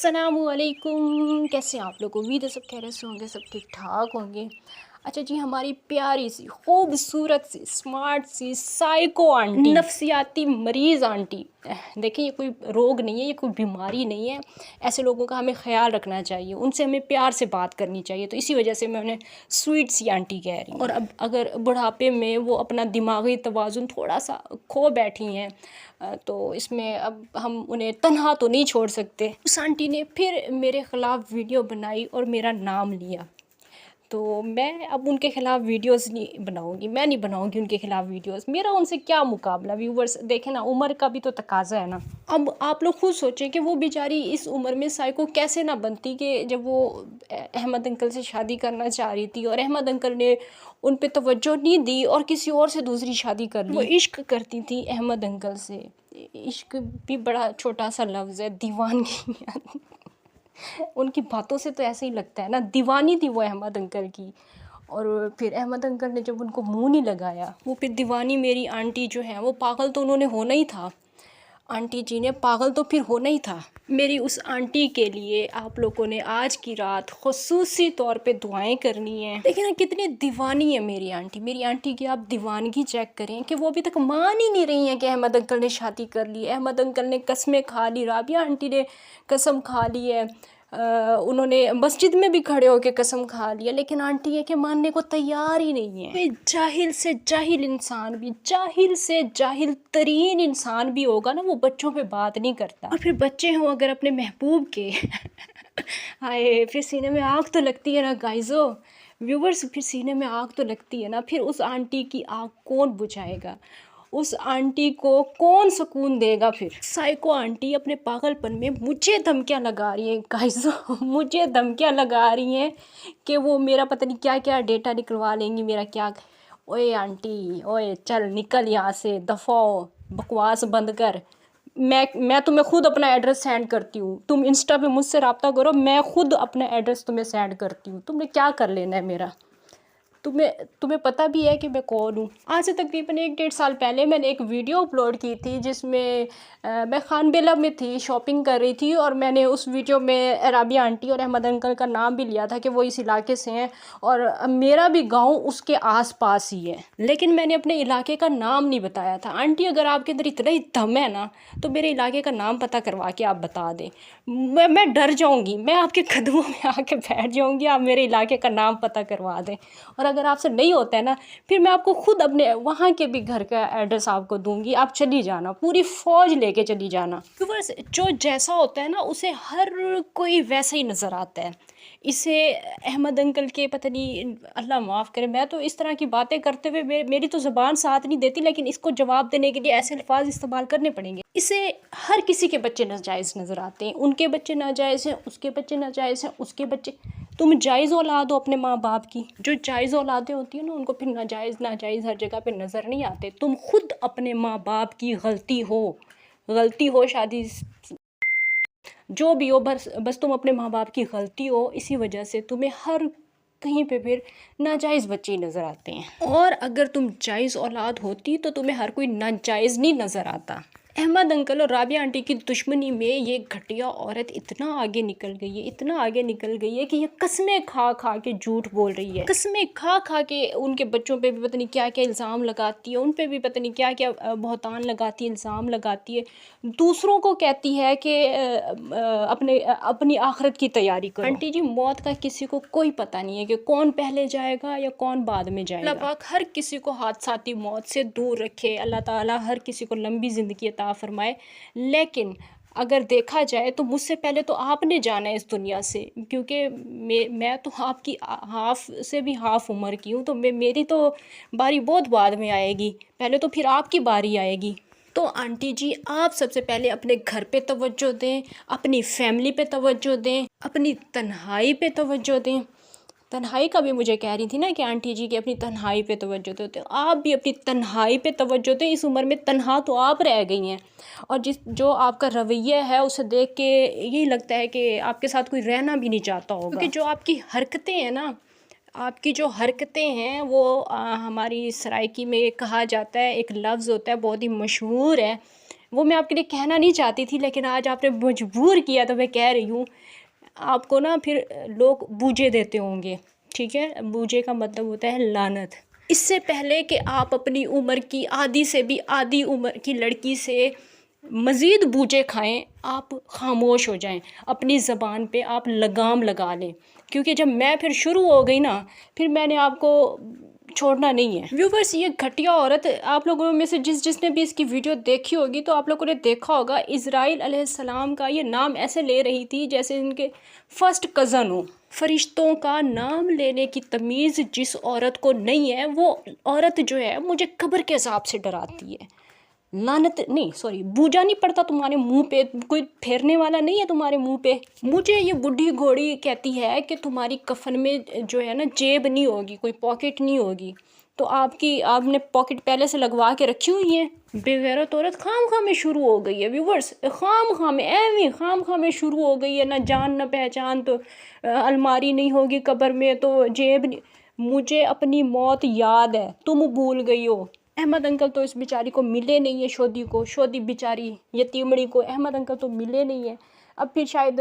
अस्सलामुअलैकुम। कैसे हैं आप लोग? उम्मीद है सब खैरियत से होंगे, सब ठीक ठाक होंगे। अच्छा जी, हमारी प्यारी सी खूबसूरत सी स्मार्ट सी साइको आंटी, नफ्सियाती मरीज़ आंटी। देखिए, ये कोई रोग नहीं है, ये कोई बीमारी नहीं है। ऐसे लोगों का हमें ख्याल रखना चाहिए, उनसे हमें प्यार से बात करनी चाहिए। तो इसी वजह से मैं उन्हें स्वीट सी आंटी कह रही हूँ। और अब अगर बुढ़ापे में वो अपना दिमागी तवाज़ुन थोड़ा सा खो बैठी हैं, तो इसमें अब हम उन्हें तन्हा तो नहीं छोड़ सकते। उस आंटी ने फिर मेरे ख़िलाफ़ वीडियो बनाई और मेरा नाम लिया। तो मैं अब उनके ख़िलाफ़ वीडियोस नहीं बनाऊंगी, मैं नहीं बनाऊंगी उनके ख़िलाफ़ वीडियोस। मेरा उनसे क्या मुकाबला। व्यूवर्स देखें ना, उम्र का भी तो तकाजा है ना। अब आप लोग खुद सोचें कि वो बेचारी इस उम्र में साइको कैसे ना बनती कि जब वो अहमद अंकल से शादी करना चाह रही थी और अहमद अंकल ने उन पे तवज्जो नहीं दी और किसी और से दूसरी शादी कर ली। वो इश्क करती थी अहमद अंकल से। इश्क भी बड़ा छोटा सा लफ्ज़ है, दीवानगी उनकी बातों से तो ऐसे ही लगता है ना, दीवानी थी वो अहमद अंकल की। और फिर अहमद अंकल ने जब उनको मुंह नहीं लगाया, वो फिर दीवानी मेरी आंटी जो है वो पागल तो उन्होंने होना ही था। आंटी जी ने पागल तो फिर होना ही था। मेरी उस आंटी के लिए आप लोगों ने आज की रात खुसूसी तौर पे दुआएं करनी है। देखिए ना कितनी दीवानी है मेरी आंटी। मेरी आंटी की आप दीवानगी चेक करें कि वो अभी तक मान ही नहीं रही हैं कि अहमद अंकल ने शादी कर ली। अहमद अंकल ने कसमें खा ली, राबिया आंटी ने कसम खा ली है, उन्होंने मस्जिद में भी खड़े होकर कसम खा लिया, लेकिन आंटी है कि मानने को तैयार ही नहीं है। कोई जाहिल से जाहिल इंसान भी, जाहिल से जाहिल तरीन इंसान भी होगा ना, वो बच्चों पे बात नहीं करता। और फिर बच्चे हों अगर अपने महबूब के हाय, फिर सीने में आग तो लगती है ना गाइजो, व्यूवर्स, फिर सीने में आग तो लगती है ना। फिर उस आंटी की आग कौन बुझाएगा? उस आंटी को कौन सुकून देगा? फिर साइको आंटी अपने पागलपन में मुझे धमकियां लगा रही हैं गाइस मुझे धमकियां लगा रही हैं कि वो मेरा पता नहीं क्या क्या डेटा निकलवा लेंगी, मेरा क्या। ओए आंटी, ओए चल निकल यहाँ से, दफ़ा हो, बकवास बंद कर। मैं तुम्हें खुद अपना एड्रेस सेंड करती हूँ, तुम इंस्टा पे मुझसे रब्ता करो, मैं खुद अपना एड्रेस तुम्हें सेंड करती हूँ। तुमने क्या कर लेना है मेरा? तुम्हें पता भी है कि मैं कौन हूँ। आज से तकरीबन 1-1.5 साल पहले मैंने एक वीडियो अपलोड की थी जिसमें मैं खानबेला में थी, शॉपिंग कर रही थी, और मैंने उस वीडियो में राबिया आंटी और अहमद अंकल का नाम भी लिया था कि वो इस इलाके से हैं और मेरा भी गांव उसके आसपास ही है, लेकिन मैंने अपने इलाके का नाम नहीं बताया था। आंटी, अगर आपके अंदर इतना ही दम है ना तो मेरे इलाके का नाम पता करवा के आप बता दें। मैं डर जाऊँगी, मैं आपके कदमों में आके बैठ जाऊँगी, आप मेरे इलाके का नाम पता करवा दें। और अगर आपसे नहीं होता है ना, फिर मैं आपको खुद अपने वहाँ के भी घर का एड्रेस आपको दूंगी, आप चली जाना, पूरी फ़ौज लेके चली जाना। व्यूअर्स, जो जैसा होता है ना उसे हर कोई वैसा ही नज़र आता है। इसे अहमद अंकल के पता नहीं, अल्लाह माफ़ करे, मैं तो इस तरह की बातें करते हुए मेरी तो ज़ुबान साथ नहीं देती, लेकिन इसको जवाब देने के लिए ऐसे अल्फाज इस्तेमाल करने पड़ेंगे। इसे हर किसी के बच्चे नाजायज़ नज़र आते हैं, उनके बच्चे नाजायज़ हैं, उसके बच्चे नाजायज़ हैं, उसके बच्चे। तुम जायज़ औलाद हो अपने माँ बाप की। जो जायज़ औलादें होती हैं ना उनको फिर नाजायज़ हर जगह पे नज़र नहीं आते। तुम खुद अपने माँ बाप की गलती हो शादी जो भी हो, बस तुम अपने माँ बाप की गलती हो, इसी वजह से तुम्हें हर कहीं पे फिर नाजायज़ बच्चे ही नज़र आते हैं। और अगर तुम जायज़ औलाद होती तो तुम्हें हर कोई नाजायज़ नहीं नज़र आता। अहमद अंकल और राबिया आंटी की दुश्मनी में ये घटिया औरत इतना आगे निकल गई है, इतना आगे निकल गई है कि ये कस्में खा खा के झूठ बोल रही है। कस्में खा खा के उनके बच्चों पे भी पता नहीं क्या क्या इल्ज़ाम लगाती है, उन पे भी पता नहीं क्या क्या बहतान लगाती है, इल्ज़ाम लगाती है। दूसरों को कहती है कि अपनी आखिरत की तैयारी करो। आंटी जी, मौत का किसी को कोई पता नहीं है कि कौन पहले जाएगा या कौन बाद में जाएगा। अल्लाह पाक हर किसी को हादसाती मौत से दूर रखे, अल्लाह ताला हर किसी को लंबी ज़िंदगी अता फरमाए। लेकिन अगर देखा जाए तो मुझसे पहले तो आपने जाना है इस दुनिया से, क्योंकि मैं तो आपकी हाफ से भी हाफ उम्र की हूँ, तो मेरी तो बारी बहुत बाद में आएगी, पहले तो फिर आपकी बारी आएगी। तो आंटी जी, आप सबसे पहले अपने घर पे तवज्जो दें, अपनी फैमिली पे तवज्जो दें, अपनी तन्हाई पे तवज्जो दें। तन्हाई का भी मुझे कह रही थी ना कि आंटी जी की अपनी तन्हाई पे तवज्जो दो, तो आप भी अपनी तन्हाई पे तवज्जो दें। इस उम्र में तन्हा तो आप रह गई हैं, और जो आपका रवैया है उसे देख के यही लगता है कि आपके साथ कोई रहना भी नहीं चाहता होगा। क्योंकि जो आपकी हरकतें हैं ना, आपकी जो हरकतें हैं वो हमारी सराइकी में कहा जाता है, एक लफ्ज़ होता है बहुत ही मशहूर है, वो मैं आपके लिए कहना नहीं चाहती थी, लेकिन आज आपने मजबूर किया तो मैं कह रही हूँ। आपको ना फिर लोग बूझे देते होंगे, ठीक है। बूझे का मतलब होता है लानत। इससे पहले कि आप अपनी उम्र की आधी से भी आधी उम्र की लड़की से मज़ीद बूझे खाएं, आप खामोश हो जाएं, अपनी ज़बान पे आप लगाम लगा लें, क्योंकि जब मैं फिर शुरू हो गई ना, फिर मैंने आपको छोड़ना नहीं है। व्यूवर्स, ये घटिया औरत, आप लोगों में से जिसने भी इसकी वीडियो देखी होगी तो आप लोगों ने देखा होगा, इज़राइल अलैहिस्सलाम का ये नाम ऐसे ले रही थी जैसे इनके फर्स्ट कज़न हो। फरिश्तों का नाम लेने की तमीज़ जिस औरत को नहीं है, वो औरत जो है मुझे कब्र के हिसाब से डराती है। लानत नहीं, सॉरी, बूझा नहीं पड़ता तुम्हारे मुंह पे, कोई फेरने वाला नहीं है तुम्हारे मुंह पे। मुझे ये बुढ़ी घोड़ी कहती है कि तुम्हारी कफन में जो है ना जेब नहीं होगी, कोई पॉकेट नहीं होगी, तो आपने पॉकेट पहले से लगवा के रखी हुई है। बेगैरत औरत खाम खा में शुरू हो गई है व्यूवर्स, खाम खा में, एवं खाम खा में शुरू हो गई है। ना जान ना पहचान, तो अलमारी नहीं होगी कब्र में, तो जेब नहीं। मुझे अपनी मौत याद है, तुम भूल गई हो। अहमद अंकल तो इस बेचारी को मिले नहीं है, शोदी बेचारी यतीमड़ी को अहमद अंकल तो मिले नहीं है। अब फिर शायद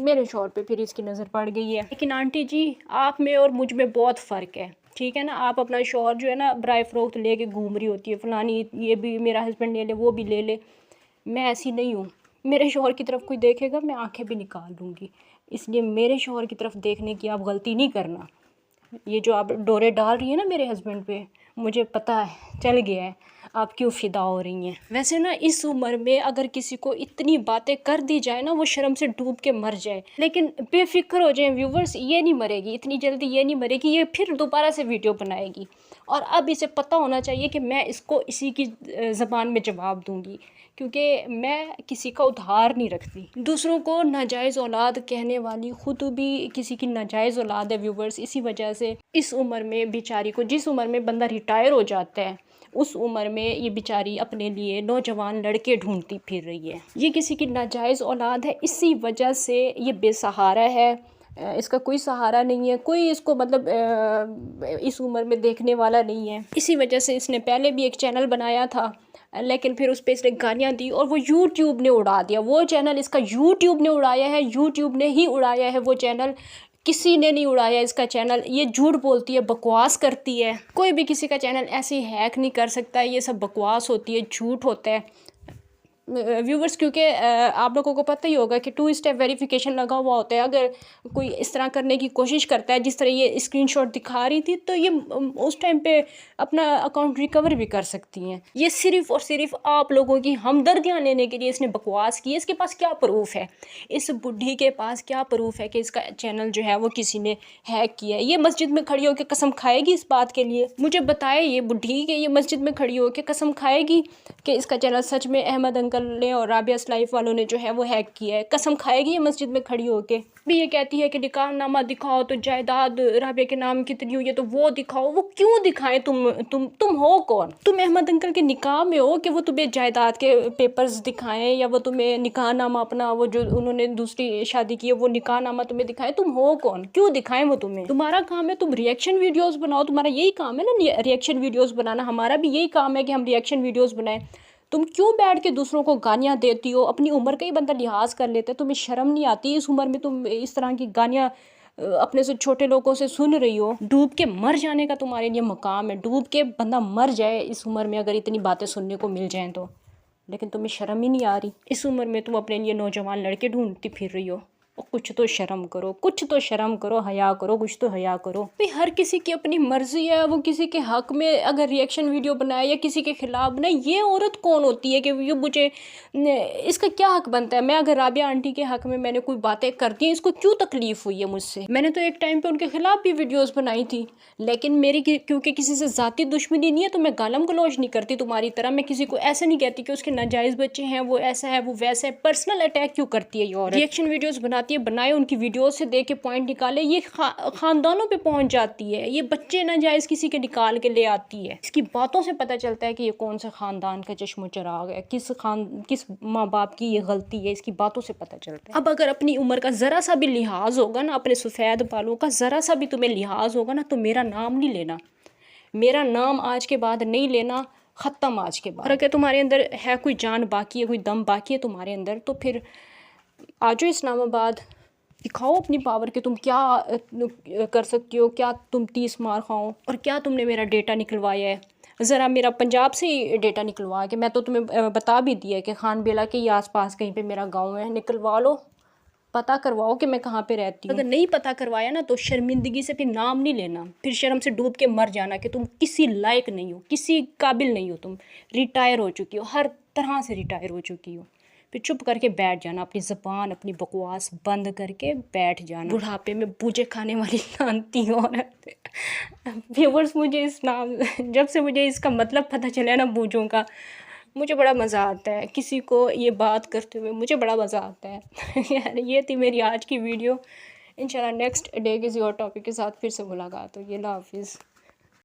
मेरे शौहर पे फिर इसकी नज़र पड़ गई है। लेकिन आंटी जी, आप में और मुझ में बहुत फ़र्क है, ठीक है ना। आप अपना शौहर जो है ना बराए फ़रोख्त लेके घूम रही होती है, फ़लानी ये भी मेरा हस्बैंड ले ले, वो भी ले ले। मैं ऐसी नहीं हूँ। मेरे शौहर की तरफ कोई देखेगा मैं आंखें भी निकाल दूँगी, इसलिए मेरे शौहर की तरफ देखने की आप गलती नहीं करना। ये जो आप डोरे डाल रही है ना मेरे हस्बैंड पे, मुझे पता है, चल गया है आप क्यों फ़िदा हो रही हैं। वैसे ना इस उम्र में अगर किसी को इतनी बातें कर दी जाए ना, वो शर्म से डूब के मर जाए। लेकिन बेफिक्र हो जाए व्यूवर्स, ये नहीं मरेगी इतनी जल्दी, ये नहीं मरेगी, ये फिर दोबारा से वीडियो बनाएगी। और अब इसे पता होना चाहिए कि मैं इसको इसी की ज़बान में जवाब दूँगी, क्योंकि मैं किसी का उधार नहीं रखती। दूसरों को नाजायज़ औलाद कहने वाली खुद भी किसी की नाजायज़ औलाद है व्यूवर्स। इसी वजह से इस उम्र में बेचारी को, जिस उम्र में बंदा रिटायर हो जाता है, उस उम्र में ये बेचारी अपने लिए नौजवान लड़के ढूंढती फिर रही है। ये किसी की नाजायज़ औलाद है, इसी वजह से ये बेसहारा है। इसका कोई सहारा नहीं है, कोई इसको मतलब इस उम्र में देखने वाला नहीं है। इसी वजह से इसने पहले भी एक चैनल बनाया था, लेकिन फिर उस पर इसने गालियाँ दी और वो यूट्यूब ने उड़ा दिया। वो चैनल इसका यूट्यूब ने उड़ाया है, यूट्यूब ने ही उड़ाया है वो चैनल, किसी ने नहीं उड़ाया इसका चैनल। ये झूठ बोलती है, बकवास करती है, कोई भी किसी का चैनल ऐसे हैक नहीं कर सकता। ये सब बकवास होती है, झूठ होता है व्यूवर्स, क्योंकि आप लोगों को पता ही होगा कि 2 स्टेप वेरिफिकेशन लगा हुआ होता है। अगर कोई इस तरह करने की कोशिश करता है जिस तरह ये स्क्रीनशॉट दिखा रही थी, तो ये उस टाइम पे अपना अकाउंट रिकवर भी कर सकती हैं। ये सिर्फ़ और सिर्फ आप लोगों की हमदर्दियाँ लेने के लिए इसने बकवास की है। इसके पास क्या प्रूफ है, इस बुढ़ी के पास क्या प्रूफ है कि इसका चैनल जो है वो किसी ने हैक किया है। ये मस्जिद में खड़ी होकर कसम खाएगी इस बात के लिए? मुझे बताए ये बुढ़ी कि ये मस्जिद में खड़ी होकर कसम खाएगी कि इसका चैनल सच में अहमद अंकल ने और राबियास लाइफ वालों ने जो है वो हैक किया है? कसम खाएगी ये मस्जिद में खड़ी होके? भी ये कहती है कि निकाहनामा दिखाओ, तो जायदाद राबिया के नाम कितनी हुई है तो वो दिखाओ। वो क्यों दिखाएं? तुम हो कौन? तुम अहमद अंकल के निकाह में हो कि वो तुम्हें जायदाद के पेपर्स दिखाएं, या वो तुम्हें निकाहनामा अपना वो जो उन्होंने दूसरी शादी की है वो निकाहनामा तुम्हें दिखाएं? तुम हो कौन? क्यों दिखाएं वो तुम्हें? तुम्हारा काम है तुम रिएक्शन वीडियोस बनाओ, तुम्हारा यही काम है ना रिएक्शन वीडियोस बनाना। हमारा भी यही काम है कि हम रिएक्शन वीडियोस बनाएं। तुम क्यों बैठ के दूसरों को गालियाँ देती हो? अपनी उम्र का ही बंदा लिहाज कर लेता है, तुम्हें शर्म नहीं आती? इस उम्र में तुम इस तरह की गालियाँ अपने से छोटे लोगों से सुन रही हो। डूब के मर जाने का तुम्हारे लिए मकाम है, डूब के बंदा मर जाए इस उम्र में अगर इतनी बातें सुनने को मिल जाएं तो। लेकिन तुम्हें शर्म ही नहीं आ रही। इस उम्र में तुम अपने लिए नौजवान लड़के ढूंढती फिर रही हो। और कुछ तो शर्म करो, कुछ तो शर्म करो, हया करो, कुछ तो हया करो भाई। हर किसी की अपनी मर्जी है, वो किसी के हक में अगर रिएक्शन वीडियो बनाए या किसी के खिलाफ बनाए। ये औरत कौन होती है कि ये मुझे, इसका क्या हक बनता है? मैं अगर राबिया आंटी के हक में मैंने कोई बातें कर दी, इसको क्यों तकलीफ हुई है मुझसे? मैंने तो एक टाइम पे उनके खिलाफ भी वीडियोस बनाई थी, लेकिन मेरी क्योंकि किसी से ज़ाती दुश्मनी नहीं है तो मैं गालम गलौज नहीं करती तुम्हारी तरह। मैं किसी को ऐसे नहीं कहती कि उसके नाजायज़ बच्चे हैं, वो ऐसा है वो वैसा है। पर्सनल अटैक क्यों करती है ये औरत? रिएक्शन वीडियोज़ बनाए, उनकी वीडियो से देख के पॉइंट निकाले, ये खानदानों पे पहुंच जाती है। ये बच्चे नाजायज़ किसी के निकाल के ले आती है। इसकी बातों से पता चलता है कि ये कौन से ख़ानदान का चश्मो चिराग है, किस माँ बाप की ये गलती है, इसकी बातों से पता चलता है। अब अगर अपनी उम्र का ज़रा सा भी लिहाज होगा ना, अपने सफ़ेद बालों का ज़रा सा भी तुम्हें लिहाज होगा ना, तो मेरा नाम नहीं लेना, मेरा नाम आज के बाद नहीं लेना। ख़त्म आज के बाद। और अगर तुम्हारे अंदर है कोई जान बाकी है, कोई दम बाकी है तुम्हारे अंदर, तो फिर आ जाओ इस्लामाबाद, दिखाओ अपनी पावर कि तुम क्या कर सकती हो, क्या तुम 30 मार खाओ, और क्या तुमने मेरा डेटा निकलवाया है। ज़रा मेरा पंजाब से ही डेटा निकलवा के, मैं तो तुम्हें बता भी दिया है कि खान बेला के ही आसपास कहीं पे मेरा गांव है, निकलवा लो, पता करवाओ कि मैं कहाँ पे रहती हूँ। अगर नहीं पता करवाया ना तो शर्मिंदगी से फिर नाम नहीं लेना, फिर शर्म से डूब के मर जाना कि तुम किसी लायक नहीं हो, किसी काबिल नहीं हो, तुम रिटायर हो चुकी हो, हर तरह से रिटायर हो चुकी हो। फिर चुप करके बैठ जाना, अपनी ज़बान अपनी बकवास बंद करके बैठ जाना। बुढ़ापे में बूझे खाने वाली शांति औरत। व्यूअर्स, मुझे इस नाम जब से मुझे इसका मतलब पता चला ना बूझों का, मुझे बड़ा मज़ा आता है किसी को ये बात करते हुए, मुझे बड़ा मज़ा आता है। यार ये थी मेरी आज की वीडियो। इंशाल्लाह नेक्स्ट डे किसी और टॉपिक के साथ फिर से मुलाकात होगी। अल्लाह हाफिज़।